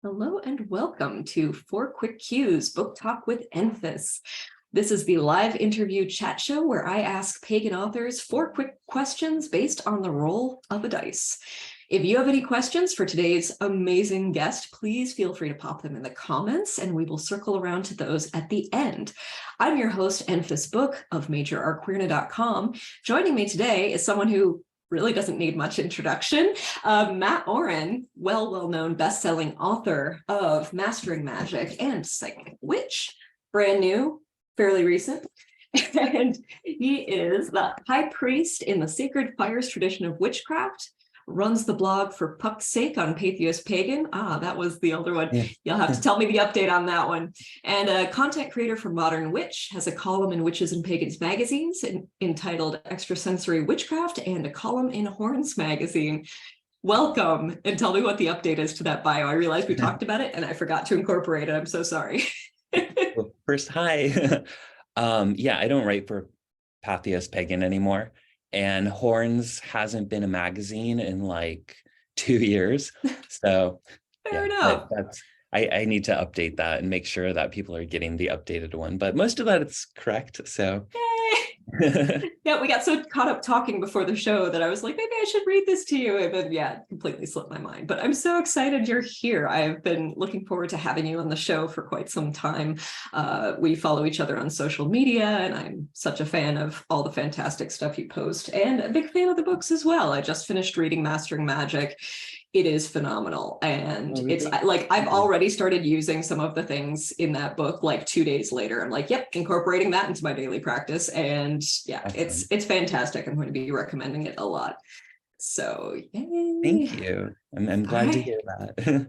Hello and welcome to 4 Quick Cues, Book Talk with Enfys. This is the live interview chat show where I ask pagan authors 4 quick questions based on the roll of a dice. If you have any questions for today's amazing guest, please feel free to pop them in the comments and we will circle around to those at the end. I'm your host, Enfys Book of MajorArtQueerna.com. Joining me today is someone who really doesn't need much introduction. Auryn, well-known best-selling author of Mastering Magick and Psychic Witch, brand new, fairly recent. And he is the high priest in the Sacred Fires tradition of witchcraft, runs the blog For Puck's Sake on Witches Pagan. That was the older one. Yeah. You'll have to tell me the update on that one. And a content creator for Modern Witch, has a column in Witches Pagans Magazines entitled Extra-Sensory Witchcraft and a column in Horns Magazine. Welcome, and tell me what the update is to that bio. I realized we talked about it and I forgot to incorporate it. I'm so sorry. Well, first, hi. Yeah, I don't write for Witches Pagan anymore. And Horns hasn't been a magazine in like 2 years. So Fair enough. I need to update that and make sure that people are getting the updated one. But most of that is correct. So yeah, we got so caught up talking before the show that I was like, maybe I should read this to you. And then, yeah, it completely slipped my mind. But I'm so excited you're here. I've been looking forward to having you on the show for quite some time. We follow each other on social media, and I'm such a fan of all the fantastic stuff you post, and a big fan of the books as well. I just finished reading Mastering Magick. It is phenomenal. And it's like, I've already started using some of the things in that book, like 2 days later. I'm like, yep, incorporating that into my daily practice. And yeah, awesome. It's fantastic. I'm going to be recommending it a lot. So yay. Thank you. I'm glad to hear that.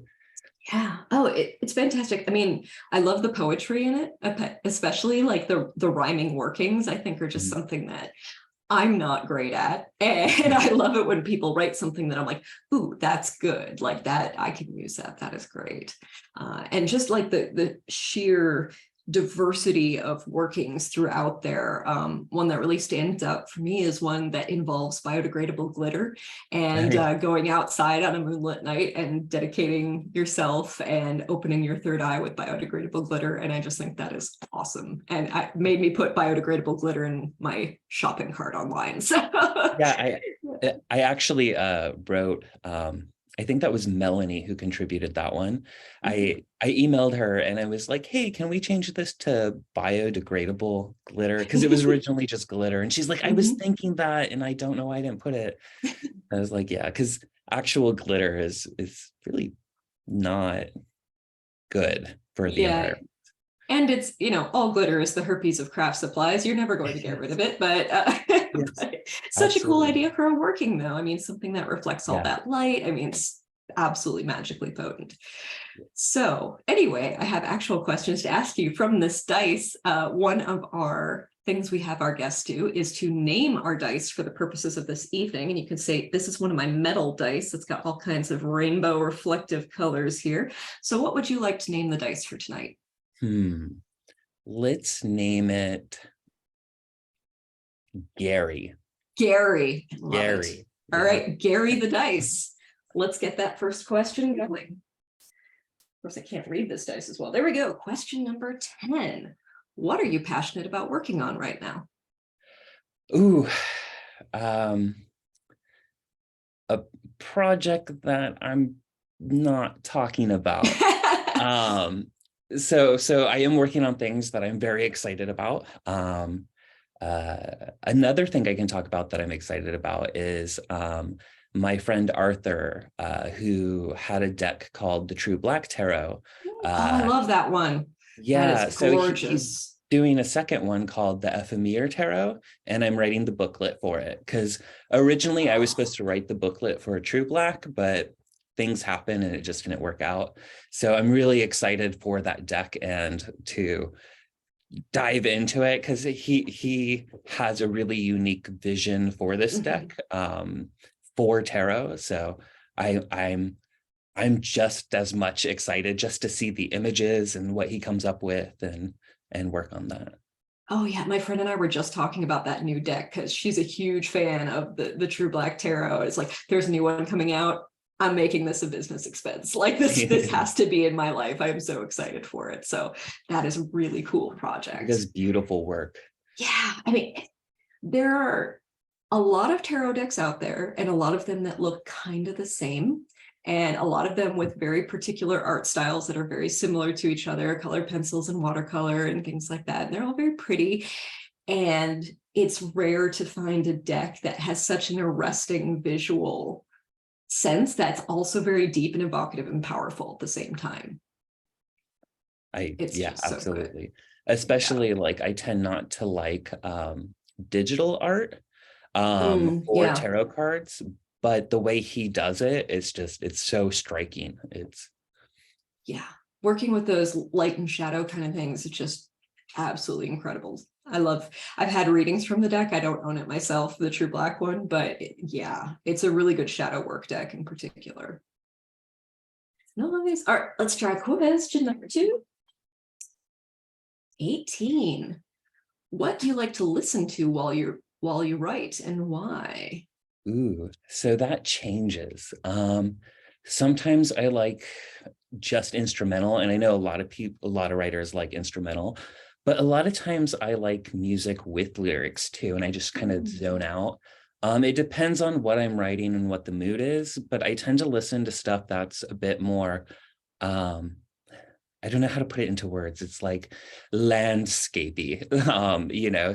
Yeah. Oh, it's fantastic. I mean, I love the poetry in it, especially like the rhyming workings, I think are just something that I'm not great at. And I love it when people write something that I'm like, ooh, that's good. Like that, I can use that. That is great. And just like the sheer diversity of workings throughout there. One that really stands out for me is one that involves biodegradable glitter and going outside on a moonlit night and dedicating yourself and opening your third eye with biodegradable glitter. And I just think that is awesome. And it made me put biodegradable glitter in my shopping cart online. So yeah, I actually wrote, I think that was Melanie who contributed that one. I emailed her and I was like, hey, can we change this to biodegradable glitter? Because it was originally just glitter. And she's like, I was thinking that and I don't know why I didn't put it. I was like, yeah, because actual glitter is really not good for the environment. And it's, all glitter is the herpes of craft supplies. You're never going to get rid of it, but, yes, but such a cool idea for a working though. I mean, something that reflects all that light. I mean, it's absolutely magically potent. So anyway, I have actual questions to ask you from this dice. One of our things we have our guests do is to name our dice for the purposes of this evening. And you can say, this is one of my metal dice. It's got all kinds of rainbow reflective colors here. So what would you like to name the dice for tonight? Let's name it Gary. Gary. Gary. All right, Gary the dice. Let's get that first question going. Of course, I can't read this dice as well. There we go. Question number 10. What are you passionate about working on right now? Ooh, a project that I'm not talking about. So I am working on things that I'm very excited about. Another thing I can talk about that I'm excited about is my friend Arthur, who had a deck called the True Black Tarot. I love that one. Yeah, that is gorgeous. So he's doing a second one called the Ephemer Tarot, and I'm writing the booklet for it. Because originally I was supposed to write the booklet for True Black, but things happen and it just didn't work out. So I'm really excited for that deck and to dive into it because he has a really unique vision for this deck for tarot. So I'm just as much excited just to see the images and what he comes up with and work on that. Oh yeah, my friend and I were just talking about that new deck because she's a huge fan of the True Black Tarot. It's like there's a new one coming out. I'm making this a business expense. Like this has to be in my life. I'm so excited for it. So that is a really cool project. It does beautiful work. Yeah. I mean, there are a lot of tarot decks out there, and a lot of them that look kind of the same, and a lot of them with very particular art styles that are very similar to each other, colored pencils and watercolor and things like that. And they're all very pretty. And it's rare to find a deck that has such an arresting visual sense that's also very deep and evocative and powerful at the same time. It's just so absolutely. good. Especially like I tend not to like digital art or Yeah. tarot cards, but the way he does it is just, it's so striking. Yeah, working with those light and shadow kind of things is just absolutely incredible. I've had readings from the deck. I don't own it myself, the True Black one, but yeah, it's a really good shadow work deck in particular. No, nice. All right, let's try question number 2. 18. What do you like to listen to while you write, and why? Ooh, so that changes. Sometimes I like just instrumental, and I know a lot of writers like instrumental, but a lot of times I like music with lyrics too, and I just kind of zone out. It depends on what I'm writing and what the mood is, but I tend to listen to stuff that's a bit more, I don't know how to put it into words. It's like landscapey,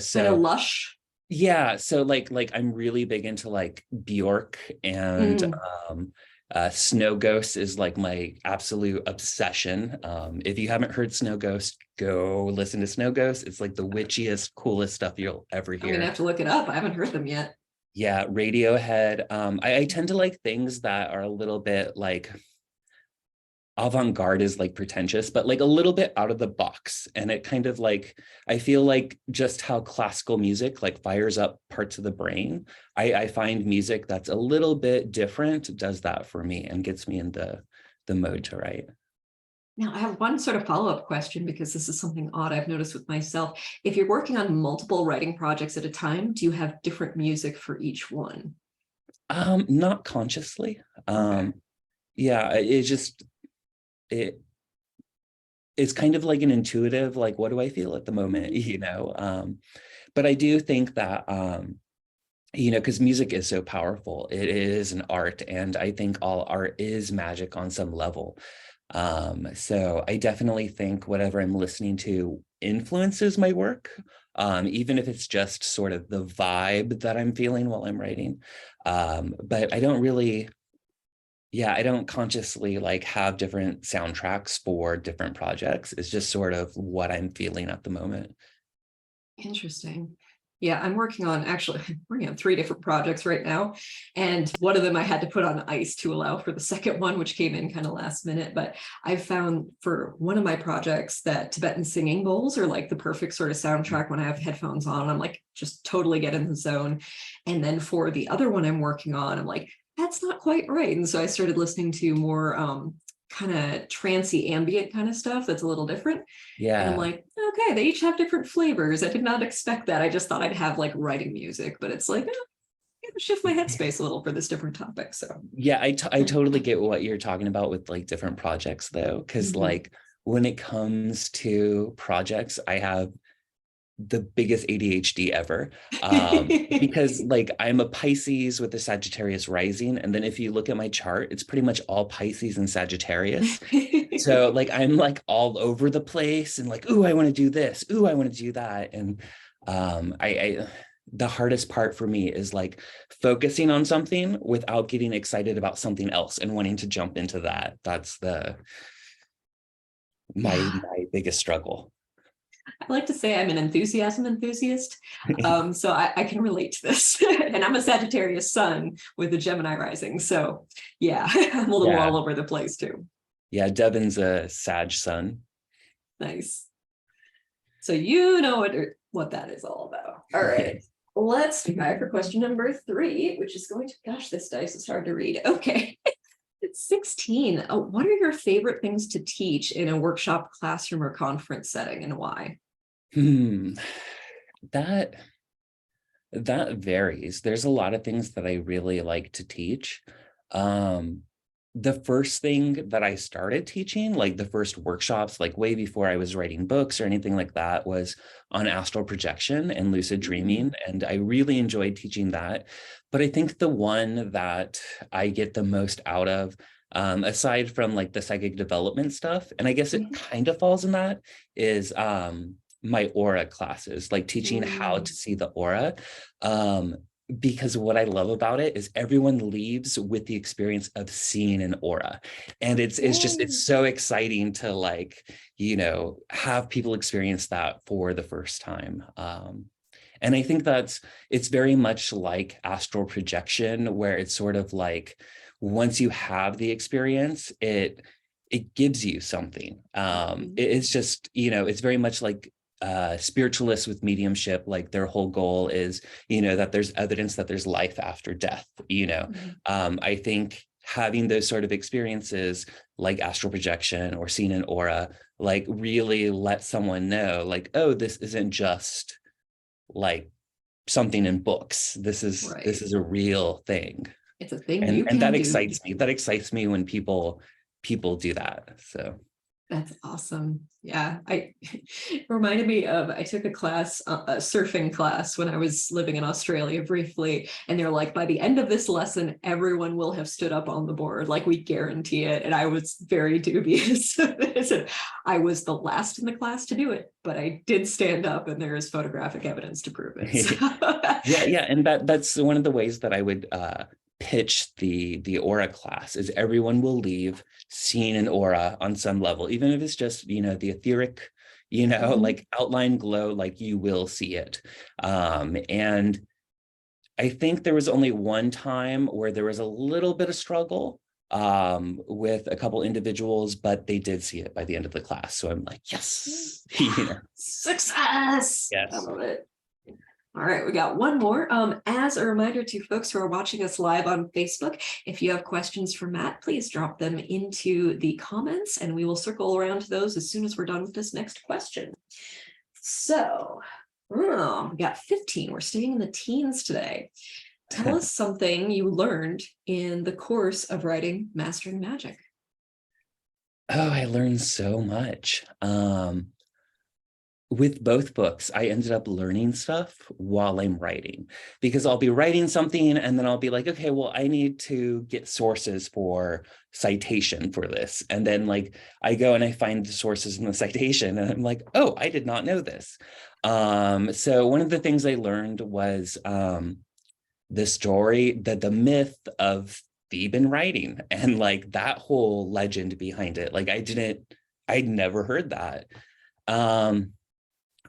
so Kind of lush. yeah, so like I'm really big into like Bjork, and Snow Ghost is like my absolute obsession. If you haven't heard Snow Ghost, go listen to Snow Ghost. It's like the witchiest, coolest stuff you'll ever I'm gonna hear. have to look it up. I haven't heard them yet. Yeah, Radiohead. I tend to like things that are a little bit like avant-garde is like pretentious, but like a little bit out of the box. And it kind of like, I feel like just how classical music like fires up parts of the brain. I find music that's a little bit different does that for me and gets me in the mode to write. Now, I have one sort of follow-up question, because this is something odd I've noticed with myself. If you're working on multiple writing projects at a time, do you have different music for each one? Not consciously. Okay. Yeah, it it's kind of like an intuitive, like, what do I feel at the moment, but I do think that because music is so powerful, it is an art, and I think all art is magic on some level. So I definitely think whatever I'm listening to influences my work, even if it's just sort of the vibe that I'm feeling while I'm writing. But I don't really, I don't consciously like have different soundtracks for different projects. It's just sort of what I'm feeling at the moment. Interesting. Yeah, I'm working on 3 different projects right now. And one of them I had to put on ice to allow for the second one, which came in kind of last minute. But I've found for one of my projects that Tibetan singing bowls are like the perfect sort of soundtrack when I have headphones on. I'm like, just totally get in the zone. And then for the other one I'm working on, I'm like, that's not quite right. And so I started listening to more kind of trancy ambient kind of stuff that's a little different. And I'm Yeah. like, okay, they each have different flavors. I did not expect that. I just thought I'd have like writing music, but it's like, I gotta shift my headspace a little for this different topic. So Yeah, I totally get what you're talking about with like different projects though, because Mhm. like when it comes to projects, I have the biggest ADHD ever, because like I'm a Pisces with a Sagittarius rising, and then if you look at my chart, it's pretty much all Pisces and Sagittarius. So like I'm like all over the place and like, ooh, I want to do this, ooh, I want to do that. And I the hardest part for me is like focusing on something without getting excited about something else and wanting to jump into that. That's my Yeah, biggest struggle. I like to say I'm an enthusiasm enthusiast. So I can relate to this. And I'm a Sagittarius sun with a Gemini rising. So yeah, I'm a little Yeah. all over the place too. Yeah, Devin's a Sag sun. Nice. So you know what that is all about. All right. Let's try for question number 3, which is going to, gosh, this dice is hard to read. Okay. It's 16. What are your favorite things to teach in a workshop, classroom, or conference setting, and why? Hmm. That that varies. There's a lot of things that I really like to teach. Um, the first thing that I started teaching, like the first workshops, like way before I was writing books or anything like that, was on astral projection and lucid dreaming. And I really enjoyed teaching that. But I think the one that I get the most out of, aside from like the psychic development stuff, and I guess it kind of falls in that, is my aura classes, like teaching how to see the aura. Because what I love about it is everyone leaves with the experience of seeing an aura. And it's so exciting to, like, you know, have people experience that for the first time. And I think it's very much like astral projection, where it's sort of like, once you have the experience, it gives you something. It's just, you know, it's very much like spiritualists with mediumship, like their whole goal is, you know, that there's evidence that there's life after death, you know. I think having those sort of experiences like astral projection or seeing an aura, like really let someone know, like, oh, this isn't just like something in books. This is a real thing. It's a thing And that excites me. That excites me when people do that. So that's awesome. Yeah, it reminded me of, I took a class, a surfing class when I was living in Australia briefly, and they're like, by the end of this lesson, everyone will have stood up on the board, like we guarantee it. And I was very dubious. I was the last in the class to do it, but I did stand up, and there is photographic evidence to prove it. So. yeah, and that's one of the ways that I would pitch the aura class, is everyone will leave seeing an aura on some level, even if it's just, you know, the etheric, you know, like outline glow, like you will see it. And I think there was only one time where there was a little bit of struggle with a couple individuals, but they did see it by the end of the class. So I'm like, yes, you know. Success. Yes. I love it. All right, we got one more. As a reminder to folks who are watching us live on Facebook, if you have questions for Matt, please drop them into the comments, and we will circle around to those as soon as we're done with this next question. So, we got 15. We're staying in the teens today. Tell us something you learned in the course of writing Mastering Magick. Oh, I learned so much. With both books, I ended up learning stuff while I'm writing, because I'll be writing something and then I'll be like, okay, well, I need to get sources for citation for this. And then like I go and I find the sources in the citation and I'm like, oh, I did not know this. So one of the things I learned was the story, the myth of Theban writing, and like that whole legend behind it. Like I'd never heard that.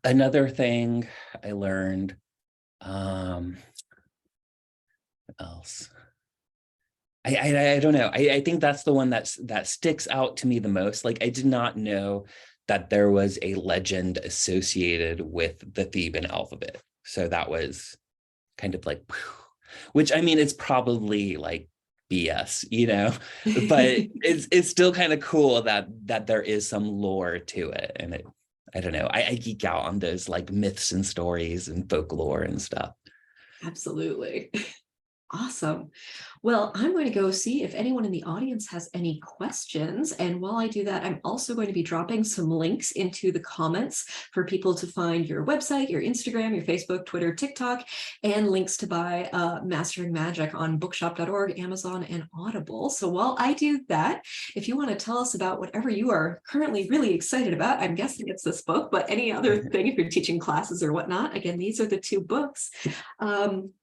Another thing I learned, what else? I don't know. I think that's the one that sticks out to me the most. Like I did not know that there was a legend associated with the Theban alphabet. So that was kind of like, which I mean, it's probably like BS, you know, but it's still kind of cool that there is some lore to it. And I don't know, I geek out on those like myths and stories and folklore and stuff. Absolutely. Awesome. Well, I'm going to go see if anyone in the audience has any questions. And while I do that, I'm also going to be dropping some links into the comments for people to find your website, your Instagram, your Facebook, Twitter, TikTok, and links to buy Mastering Magick on bookshop.org, Amazon, and Audible. So while I do that, if you want to tell us about whatever you are currently really excited about, I'm guessing it's this book, but any other thing, if you're teaching classes or whatnot, again, these are the two books.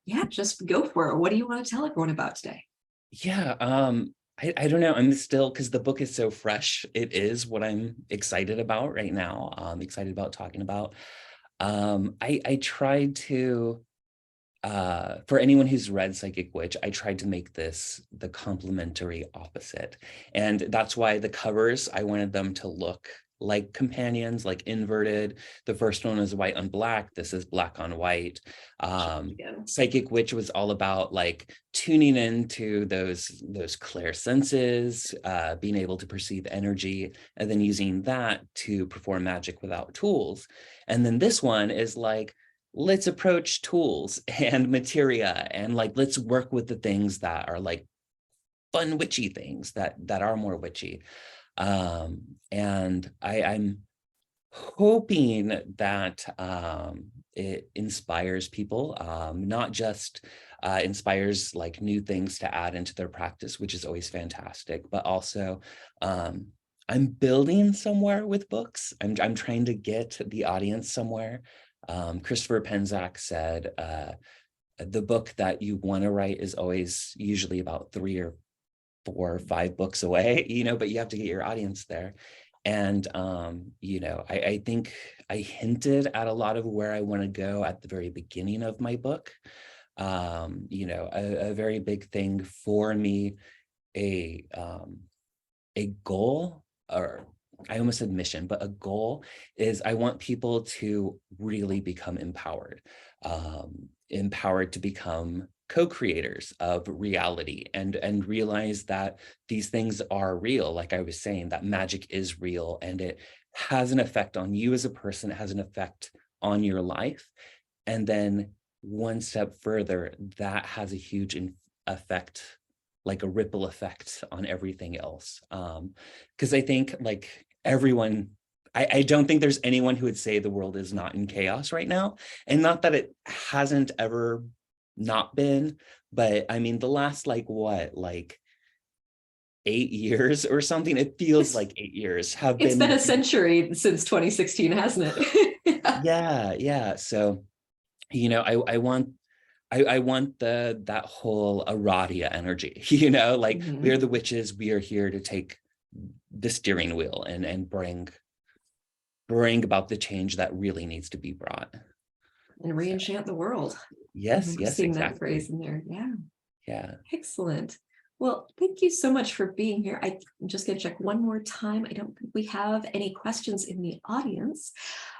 Yeah, just go for it. What do you want to tell everyone about today? Yeah, I don't know. I'm still, because the book is so fresh, it is what I'm excited about right now. I'm excited about talking about. I tried to, for anyone who's read Psychic Witch, I tried to make this the complementary opposite. And that's why the covers, I wanted them to look like companions, like inverted. The first one was white on black. This is black on white. Psychic Witch was all about like tuning into those clair senses, being able to perceive energy, and then using that to perform magic without tools. And then this one is like, let's approach tools and materia, and like let's work with the things that are like fun witchy things that are more witchy. And I'm hoping that it inspires people, not just inspires like new things to add into their practice, which is always fantastic, but also I'm building somewhere with books. I'm trying to get the audience somewhere. Christopher Penczak said, the book that you want to write is always usually about 3 or 4 or 5 books away, but you have to get your audience there. And, I think I hinted at a lot of where I want to go at the very beginning of my book. A very big thing for me, a goal, or I almost said mission, but a goal is I want people to really become empowered, empowered to become co-creators of reality and realize that these things are real. Like I was saying, that magic is real and it has an effect on you as a person, it has an effect on your life. And then one step further, that has a huge effect, like a ripple effect on everything else. Because I think like everyone, I don't think there's anyone who would say the world is not in chaos right now. And not that it hasn't ever not been, but I mean, the last like 8 years or something, it feels like 8 years have been. It's been a century since 2016, hasn't it? Yeah. So, I want that whole Aradia energy, like we are the witches, we are here to take the steering wheel and bring about the change that really needs to be brought. And re-enchant the world. Yes, Seeing exactly. that phrase in there. Yeah. Excellent. Well, thank you so much for being here. I'm just going to check one more time. I don't think we have any questions in the audience,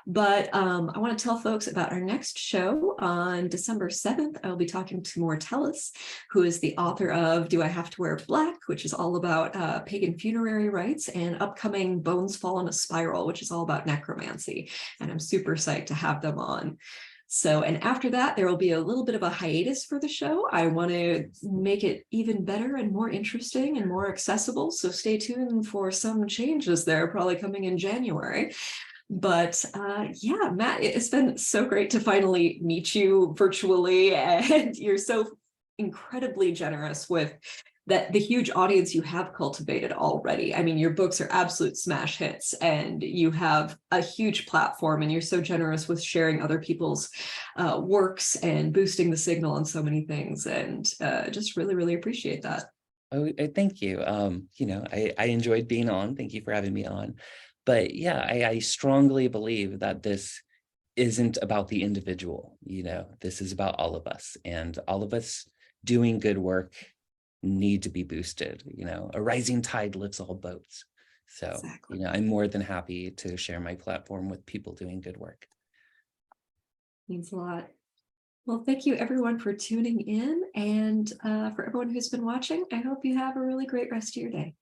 but I want to tell folks about our next show on December 7th. I'll be talking to Mortellus, who is the author of Do I Have to Wear Black, which is all about pagan funerary rites, and upcoming Bones Fall in a Spiral, which is all about necromancy. And I'm super psyched to have them on. So, and after that, there will be a little bit of a hiatus for the show. I want to make it even better and more interesting and more accessible. So stay tuned for some changes there, probably coming in January. But yeah, Matt, it's been so great to finally meet you virtually. And you're so incredibly generous with the huge audience you have cultivated already. I mean, your books are absolute smash hits and you have a huge platform, and you're so generous with sharing other people's works and boosting the signal on so many things. And just really, really appreciate that. Oh, thank you. I enjoyed being on. Thank you for having me on. But yeah, I strongly believe that this isn't about the individual. This is about all of us, and all of us doing good work need to be boosted. A rising tide lifts all boats. So, Exactly. I'm more than happy to share my platform with people doing good work. Means a lot. Well, thank you everyone for tuning in, and for everyone who's been watching, I hope you have a really great rest of your day.